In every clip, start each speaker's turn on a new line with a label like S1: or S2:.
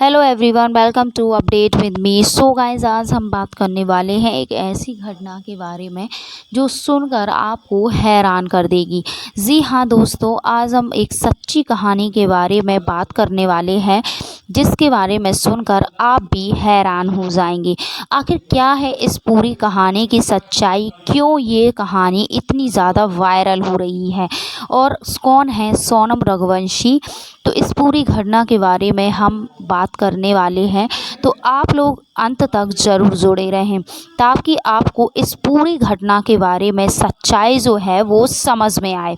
S1: Hello everyone, welcome to update with me. So guys, आज हम बात करने वाले हैं एक ऐसी घटना के बारे में जो सुनकर आपको हैरान कर देगी। जी हाँ दोस्तों, आज हम एक सच्ची कहानी के बारे में बात करने वाले हैं जिसके बारे में सुनकर आप भी हैरान हो जाएंगे। आखिर क्या है इस पूरी कहानी की सच्चाई, क्यों ये कहानी इतनी ज़्यादा वायरल हो रही है और कौन है सोनम रघुवंशी। तो इस पूरी घटना के बारे में हम बात करने वाले हैं, तो आप लोग अंत तक ज़रूर जुड़े रहें ताकि आपको इस पूरी घटना के बारे में सच्चाई जो है वो समझ में आए।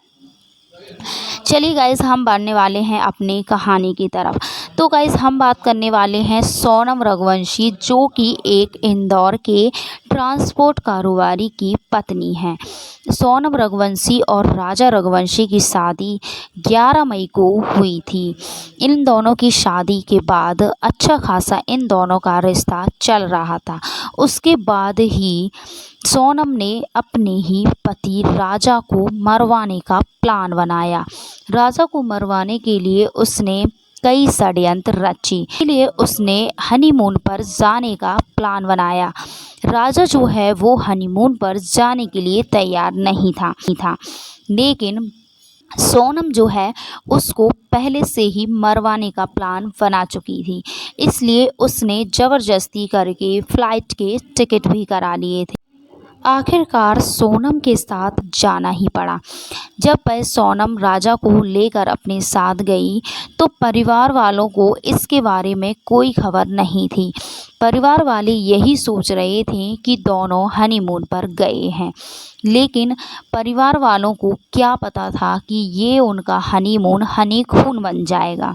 S1: चलिए गाइस, हम बढ़ने वाले हैं अपनी कहानी की तरफ। तो गाइस, हम बात करने वाले हैं सोनम रघुवंशी, जो कि एक इंदौर के ट्रांसपोर्ट कारोबारी की पत्नी हैं। सोनम रघुवंशी और राजा रघुवंशी की शादी 11 मई को हुई थी। इन दोनों की शादी के बाद अच्छा खासा इन दोनों का रिश्ता चल रहा था। उसके बाद ही सोनम ने अपने ही पति राजा को मरवाने का प्लान बनाया। राजा को मरवाने के लिए उसने कई षड्यंत्र रची, इसलिए उसने हनीमून पर जाने का प्लान बनाया। राजा जो है वो हनीमून पर जाने के लिए तैयार नहीं था, लेकिन सोनम जो है उसको पहले से ही मरवाने का प्लान बना चुकी थी। इसलिए उसने ज़बरदस्ती करके फ़्लाइट के टिकट भी करा लिए थे। आखिरकार सोनम के साथ जाना ही पड़ा। जब वह सोनम राजा को लेकर अपने साथ गई तो परिवार वालों को इसके बारे में कोई खबर नहीं थी। परिवार वाले यही सोच रहे थे कि दोनों हनीमून पर गए हैं, लेकिन परिवार वालों को क्या पता था कि ये उनका हनीमून हनीखून बन जाएगा।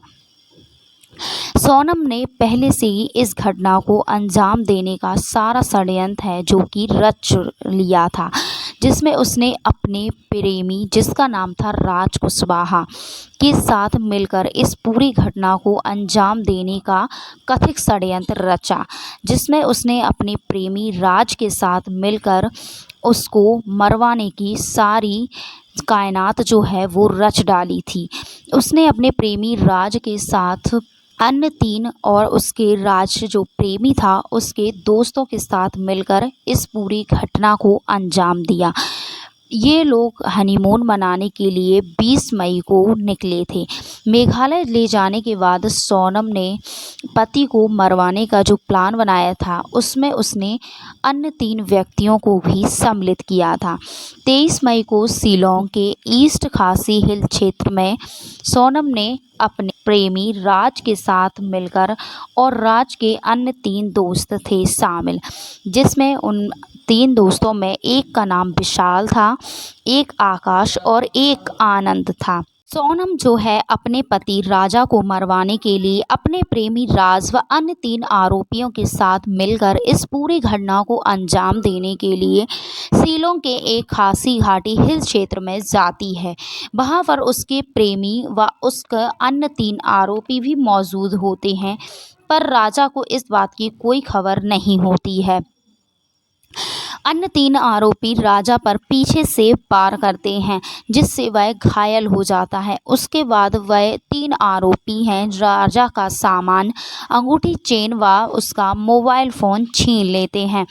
S1: सोनम ने पहले से ही इस घटना को अंजाम देने का सारा षड्यंत्र है जो कि रच लिया था, जिसमें उसने अपने प्रेमी, जिसका नाम था राज कुशवाहा, के साथ मिलकर इस पूरी घटना को अंजाम देने का कथित षड्यंत्र रचा, जिसमें उसने अपने प्रेमी राज के साथ मिलकर उसको मरवाने की सारी कायनात जो है वो रच डाली थी। उसने अपने प्रेमी राज के साथ अन्य 3 और उसके राज जो प्रेमी था उसके दोस्तों के साथ मिलकर इस पूरी घटना को अंजाम दिया। ये लोग हनीमून मनाने के लिए 20 मई को निकले थे। मेघालय ले जाने के बाद सोनम ने पति को मरवाने का जो प्लान बनाया था उसमें उसने अन्य 3 व्यक्तियों को भी सम्मिलित किया था। 23 मई को शिलोंग के ईस्ट खासी हिल क्षेत्र में सोनम ने अपने प्रेमी राज के साथ मिलकर, और राज के अन्य 3 दोस्त थे शामिल, जिसमें उन 3 दोस्तों में एक का नाम विशाल था, एक आकाश और एक आनंद था। सोनम जो है अपने पति राजा को मरवाने के लिए अपने प्रेमी राज व अन्य 3 आरोपियों के साथ मिलकर इस पूरी घटना को अंजाम देने के लिए शिलोंग के एक खासी घाटी हिल क्षेत्र में जाती है। वहां पर उसके प्रेमी व उसके अन्य 3 आरोपी भी मौजूद होते हैं, पर राजा को इस बात की कोई खबर नहीं होती है। अन्य 3 आरोपी राजा पर पीछे से वार करते हैं, जिससे वह घायल हो जाता है। उसके बाद वह 3 आरोपी हैं राजा का सामान, अंगूठी, चेन व उसका मोबाइल फ़ोन छीन लेते हैं।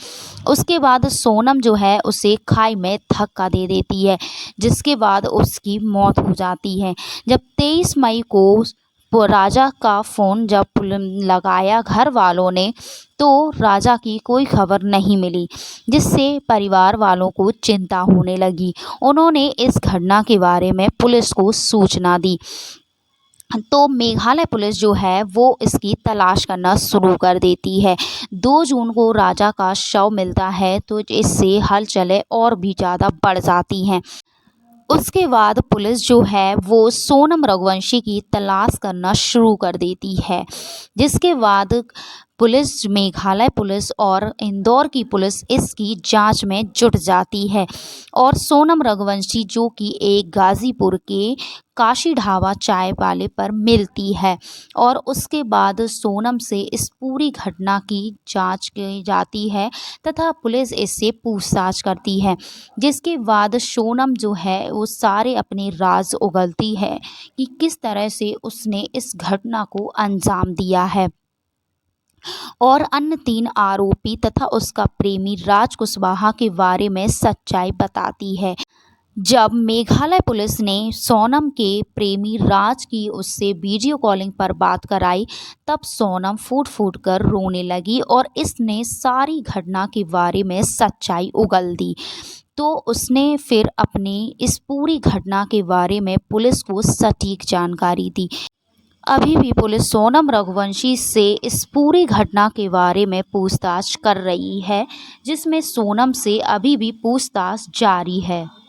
S1: उसके बाद सोनम जो है उसे खाई में धक्का दे देती है, जिसके बाद उसकी मौत हो जाती है। जब 23 मई को राजा का फ़ोन जब लगाया घर वालों ने, तो राजा की कोई खबर नहीं मिली, जिससे परिवार वालों को चिंता होने लगी। उन्होंने इस घटना के बारे में पुलिस को सूचना दी, तो मेघालय पुलिस जो है वो इसकी तलाश करना शुरू कर देती है। 2 जून को राजा का शव मिलता है, तो इससे हलचलें और भी ज़्यादा बढ़ जाती हैं। उसके बाद पुलिस जो है वो सोनम रघुवंशी की तलाश करना शुरू कर देती है, जिसके बाद पुलिस, मेघालय पुलिस और इंदौर की पुलिस इसकी जांच में जुट जाती है, और सोनम रघुवंशी जो कि एक गाज़ीपुर के काशी ढाबा चाय वाले पर मिलती है, और उसके बाद सोनम से इस पूरी घटना की जांच की जाती है तथा पुलिस इससे पूछताछ करती है, जिसके बाद सोनम जो है वो सारे अपने राज उगलती है कि किस तरह से उसने इस घटना को अंजाम दिया है। और अन्य 3 आरोपी तथा उसका प्रेमी राज कुशवाहा के बारे में सच्चाई बताती है। जब मेघालय पुलिस ने सोनम के प्रेमी राज की उससे वीडियो कॉलिंग पर बात कराई, तब सोनम फूट-फूट कर रोने लगी और इसने सारी घटना के बारे में सच्चाई उगल दी। तो उसने फिर अपनी इस पूरी घटना के बारे में पुलिस को सटीक जानकारी दी। अभी भी पुलिस सोनम रघुवंशी से इस पूरी घटना के बारे में पूछताछ कर रही है, जिसमें सोनम से अभी भी पूछताछ जारी है।